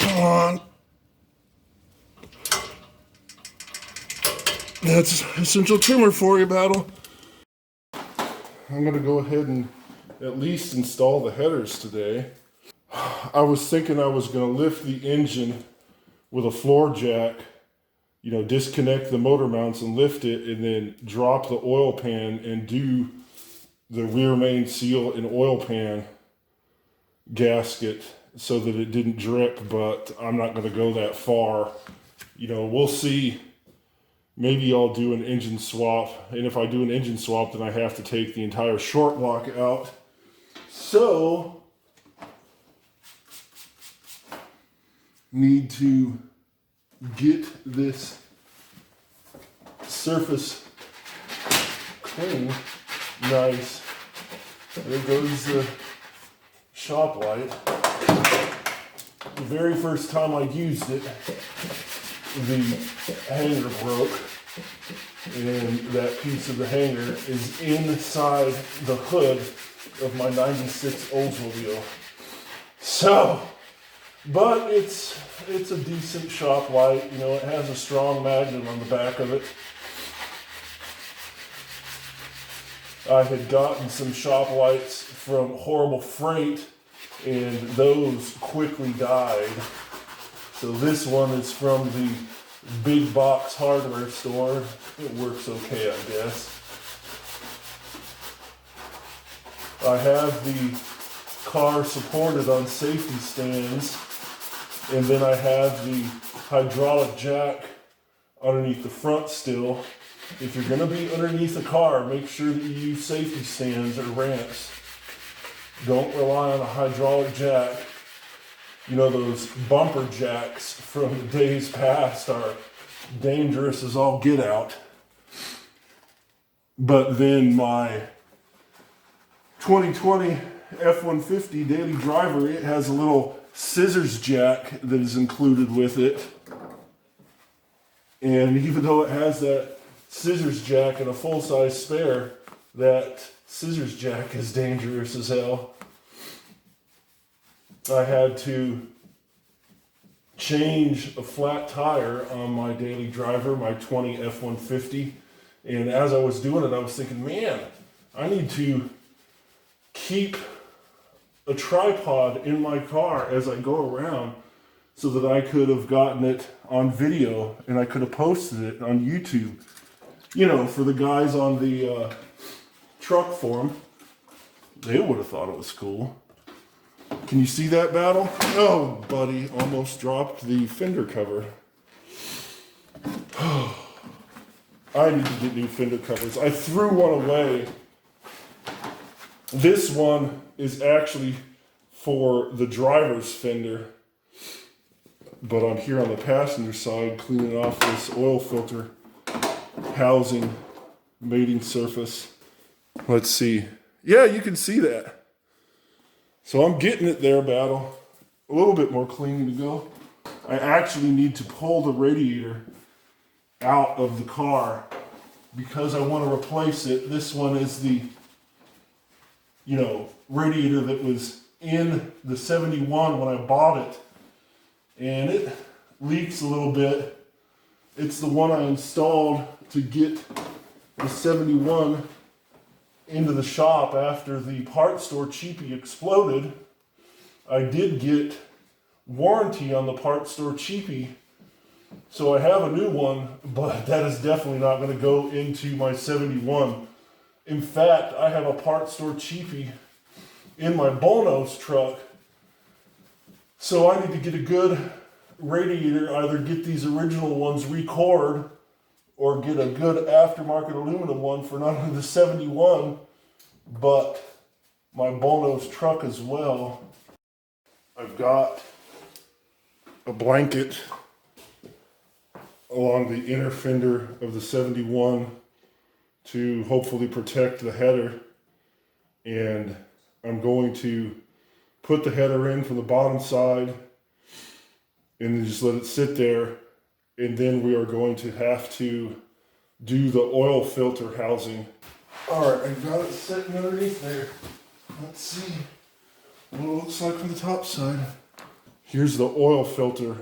Come on. That's essential trimmer for you, Battle. I'm gonna go ahead and at least install the headers today. I was thinking I was gonna lift the engine with a floor jack, you know, disconnect the motor mounts and lift it, and then drop the oil pan and do the rear main seal and oil pan gasket so that it didn't drip, but I'm not gonna go that far. You know, we'll see. Maybe I'll do an engine swap, and if I do an engine swap, then I have to take the entire short block out. So, need to get this surface clean. Nice. There goes the shop light. The very first time I used it, the hanger broke, and that piece of the hanger is inside the hood of my 96 Oldsmobile. So, but it's a decent shop light. You know, it has a strong magnet on the back of it. I had gotten some shop lights from Horrible Freight, and those quickly died. So this one is from the big box hardware store. It works okay, I guess. I have the car supported on safety stands, and then I have the hydraulic jack underneath the front still. If you're gonna be underneath a car, make sure that you use safety stands or ramps. Don't rely on a hydraulic jack. You know, those bumper jacks from the days past are dangerous as all get out. But then my 2020 F-150 daily driver, it has a little scissors jack that is included with it. And even though it has that scissors jack and a full-size spare, that scissors jack is dangerous as hell. I had to change a flat tire on my daily driver, my 20 F-150. And as I was doing it, I was thinking, man, I need to keep a tripod in my car as I go around so that I could have gotten it on video and I could have posted it on YouTube. You know, for the guys on the truck forum, they would have thought it was cool. Can you see that, Battle? Oh, buddy, almost dropped the fender cover. I need to get new fender covers. I threw one away. This one is actually for the driver's fender, but I'm here on the passenger side cleaning off this oil filter housing mating surface. Let's see. Yeah, you can see that. So I'm getting it there, Battle. A little bit more cleaning to go. I actually need to pull the radiator out of the car because I want to replace it. This one is the, you know, radiator that was in the 71 when I bought it. And it leaks a little bit. It's the one I installed to get the 71 into the shop after the parts store cheapie exploded. I did get warranty on the parts store cheapie, so I have a new one, but that is definitely not going to go into my 71. In fact, I have a parts store cheapie in my Bonos truck, so I need to get a good radiator, either get these original ones record or get a good aftermarket aluminum one for not only the 71, but my Bonos truck as well. I've got a blanket along the inner fender of the 71 to hopefully protect the header, and I'm going to put the header in from the bottom side and then just let it sit there. And then we are going to have to do the oil filter housing. All right, I got it sitting underneath there. Let's see what it looks like from the top side. Here's the oil filter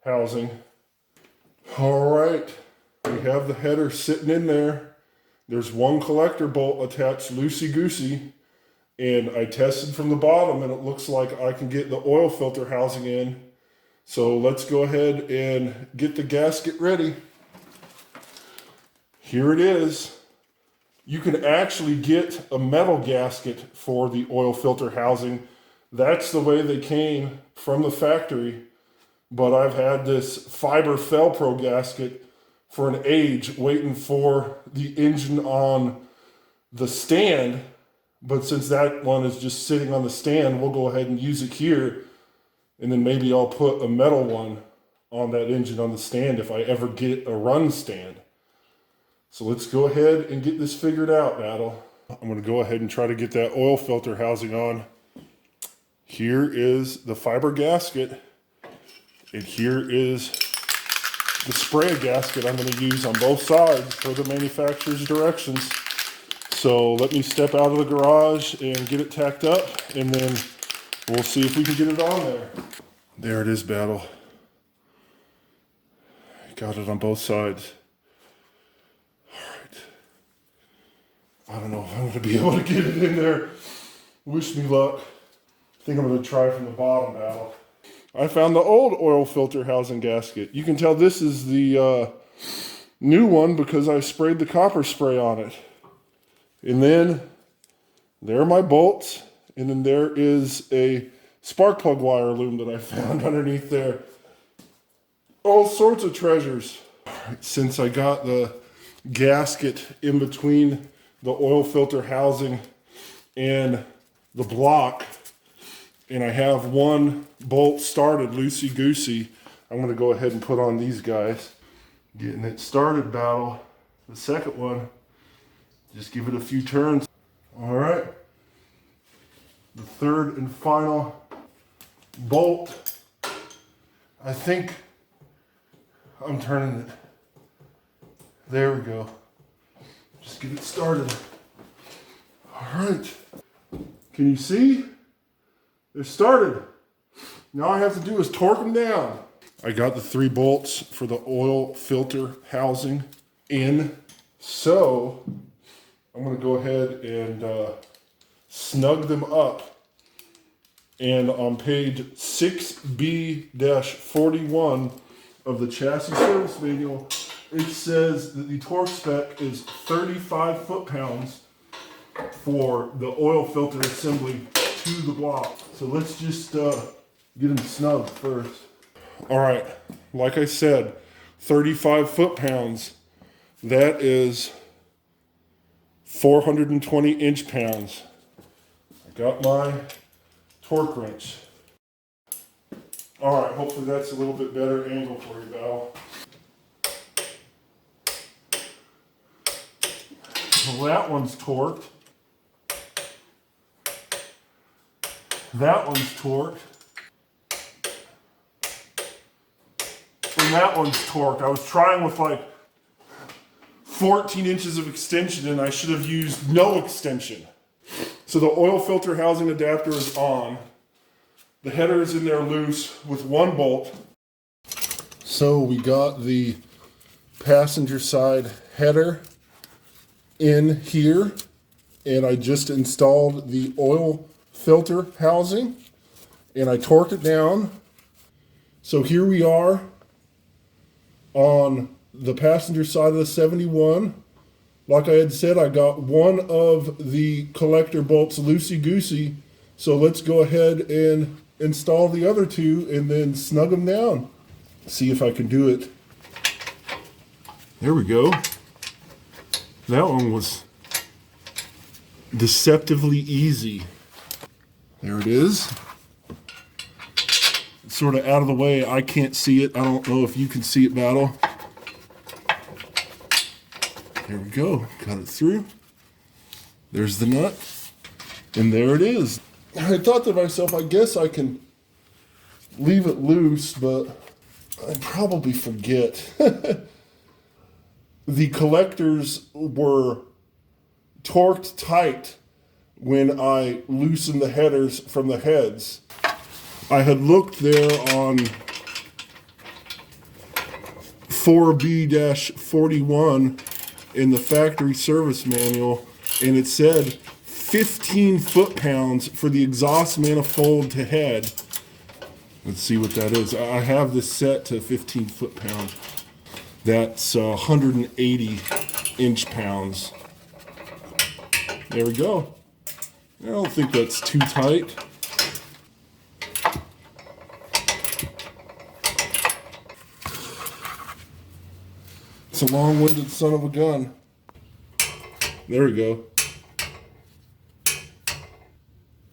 housing. All right, we have the header sitting in there. There's one collector bolt attached loosey-goosey, and I tested from the bottom and it looks like I can get the oil filter housing in. So let's go ahead and get the gasket ready. Here it is. You can actually get a metal gasket for the oil filter housing. That's the way they came from the factory. But I've had this fiber Felpro gasket for an age waiting for the engine on the stand. But since that one is just sitting on the stand, we'll go ahead and use it here. And then maybe I'll put a metal one on that engine on the stand if I ever get a run stand. So let's go ahead and get this figured out, Battle. I'm going to go ahead and try to get that oil filter housing on. Here is the fiber gasket. And here is the spray gasket I'm going to use on both sides per the manufacturer's directions. So let me step out of the garage and get it tacked up, and then we'll see if we can get it on there. There it is, Battle. Got it on both sides. I don't know if I'm going to be able to get it in there. Wish me luck. I think I'm going to try from the bottom, Battle. I found the old oil filter housing gasket. You can tell this is the new one because I sprayed the copper spray on it. And then there are my bolts. And then there is a spark plug wire loom that I found underneath there. All sorts of treasures. Since I got the gasket in between the oil filter housing and the block, and I have one bolt started loosey-goosey, I'm going to go ahead and put on these guys. Getting it started, Battle. The second one, just give it a few turns. All right. The third and final bolt. I think I'm turning it. There we go. Just get it started. All right. Can you see? They're started. Now all I have to do is torque them down. I got the 3 bolts for the oil filter housing in. So I'm going to go ahead and snug them up. And on page 6B-41 of the chassis service manual, it says that the torque spec is 35 foot-pounds for the oil filter assembly to the block. So let's just get them snugged first. All right, like I said, 35 foot-pounds. That is 420 inch-pounds. I got my torque wrench. All right, hopefully that's a little bit better angle for you, Val. Well, that one's torqued. That one's torqued. And that one's torqued. I was trying with like 14 inches of extension and I should have used no extension. So the oil filter housing adapter is on. The header is in there loose with one bolt. So we got the passenger side header in here, and I just installed the oil filter housing and I torqued it down. So here we are on the passenger side of the 71. Like I had said, I got one of the collector bolts loosey-goosey. So let's go ahead and install the other 2 and then snug them down. See if I can do it. There we go. That one was deceptively easy. There it is. It's sort of out of the way. I can't see it. I don't know if you can see it, Battle. There we go. Got it through. There's the nut. And there it is. I thought to myself, I guess I can leave it loose, but I'd probably forget. The collectors were torqued tight when I loosened the headers from the heads. I had looked there on 4B-41 in the factory service manual, and it said 15 foot-pounds for the exhaust manifold to head. Let's see what that is. I have this set to 15 foot-pound. That's 180 inch-pounds. There we go. I don't think that's too tight. It's a long-winded son of a gun. There we go.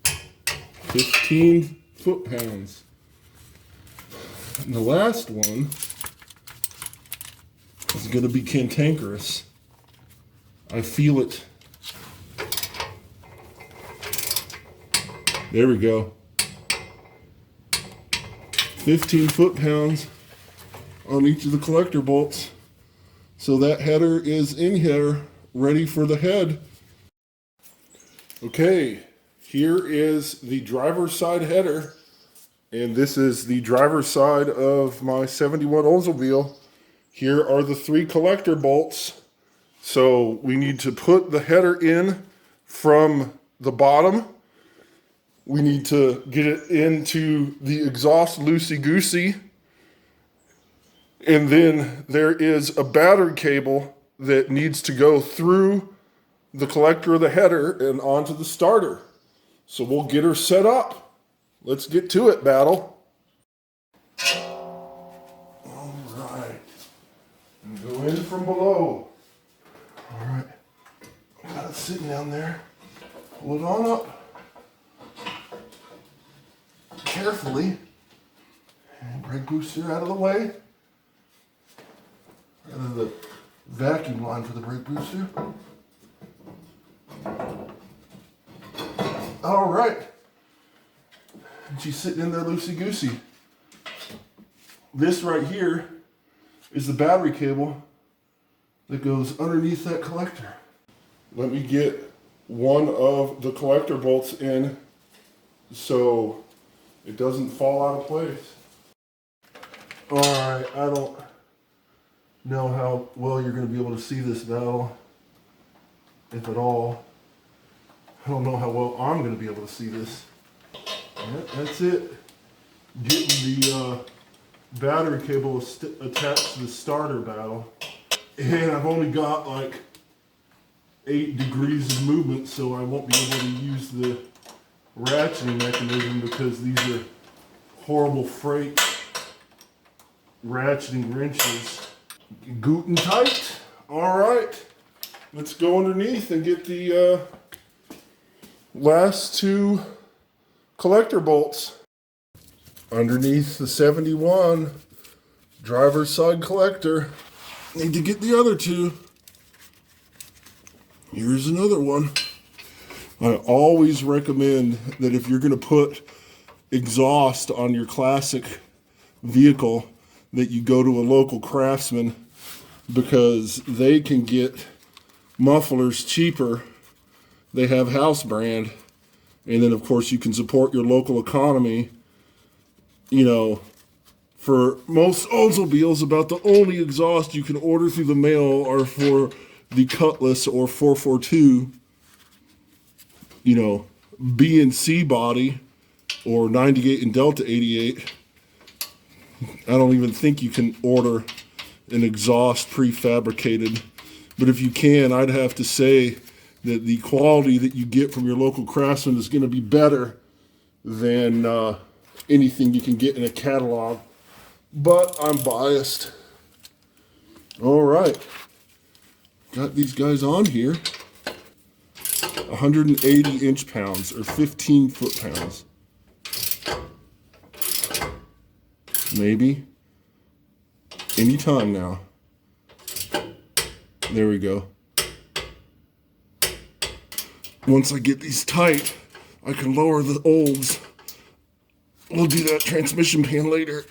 15 foot-pounds. And the last one is going to be cantankerous. I feel it. There we go. 15 foot-pounds on each of the collector bolts. So that header is in here, ready for the head. Okay, here is the driver's side header. And this is the driver's side of my 71 Oldsmobile. Here are the 3 collector bolts. So we need to put the header in from the bottom. We need to get it into the exhaust loosey-goosey. And then there is a battery cable that needs to go through the collector of the header and onto the starter. So we'll get her set up. Let's get to it, battle. All right. And go in from below. All right. Got it sitting down there. Pull it on up. Carefully. And brake booster out of the way. Out of the vacuum line for the brake booster. All right. And she's sitting in there loosey-goosey. This right here is the battery cable that goes underneath that collector. Let me get one of the collector bolts in so it doesn't fall out of place. All right, I don't know how well you're going to be able to see this battle, if at all. I don't know how well I'm going to be able to see this. Yep, that's it. Getting the battery cable attached to the starter battle. And I've only got like 8 degrees of movement, so I won't be able to use the ratcheting mechanism because these are horrible freight ratcheting wrenches. Guten tight. All right. Let's go underneath and get the last 2 collector bolts. Underneath the 71 driver's side collector. Need to get the other 2. Here's another one. I always recommend that if you're going to put exhaust on your classic vehicle, that you go to a local craftsman, because they can get mufflers cheaper. They have house brand. And then, of course, you can support your local economy. You know, for most Oldsmobiles, about the only exhaust you can order through the mail are for the Cutlass or 442, you know, B and C body, or 98 and Delta 88. I don't even think you can order an exhaust prefabricated. But if you can, I'd have to say that the quality that you get from your local craftsman is going to be better than anything you can get in a catalog. But I'm biased. All right. Got these guys on here. 180 inch-pounds or 15 foot-pounds. Maybe. Anytime now. There we go. Once I get these tight, I can lower the olds. We'll do that transmission pan later.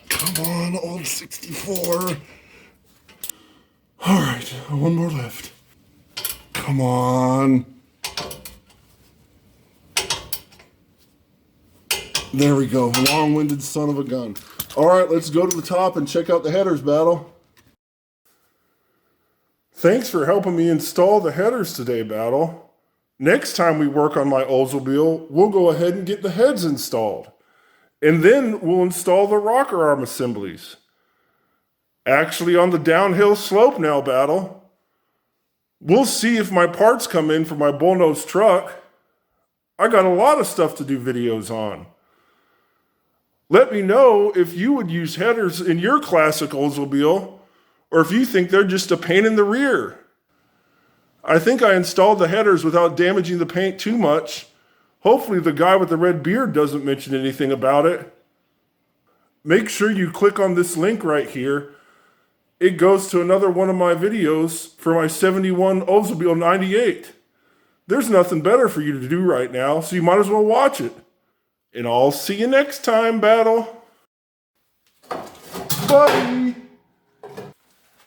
Come on, old 64. All right, one more left. Come on. There we go. Long-winded son of a gun. All right, let's go to the top and check out the headers, Battle. Thanks for helping me install the headers today, Battle. Next time we work on my Oldsmobile, we'll go ahead and get the heads installed. And then we'll install the rocker arm assemblies. Actually on the downhill slope now, Battle. We'll see if my parts come in for my bullnose truck. I got a lot of stuff to do videos on. Let me know if you would use headers in your classic Oldsmobile, or if you think they're just a pain in the rear. I think I installed the headers without damaging the paint too much. Hopefully the guy with the red beard doesn't mention anything about it. Make sure you click on this link right here. It goes to another one of my videos for my 71 Oldsmobile 98. There's nothing better for you to do right now, so you might as well watch it. And I'll see you next time, Battle. Bye!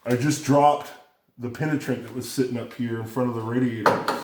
I just dropped the penetrant that was sitting up here in front of the radiator.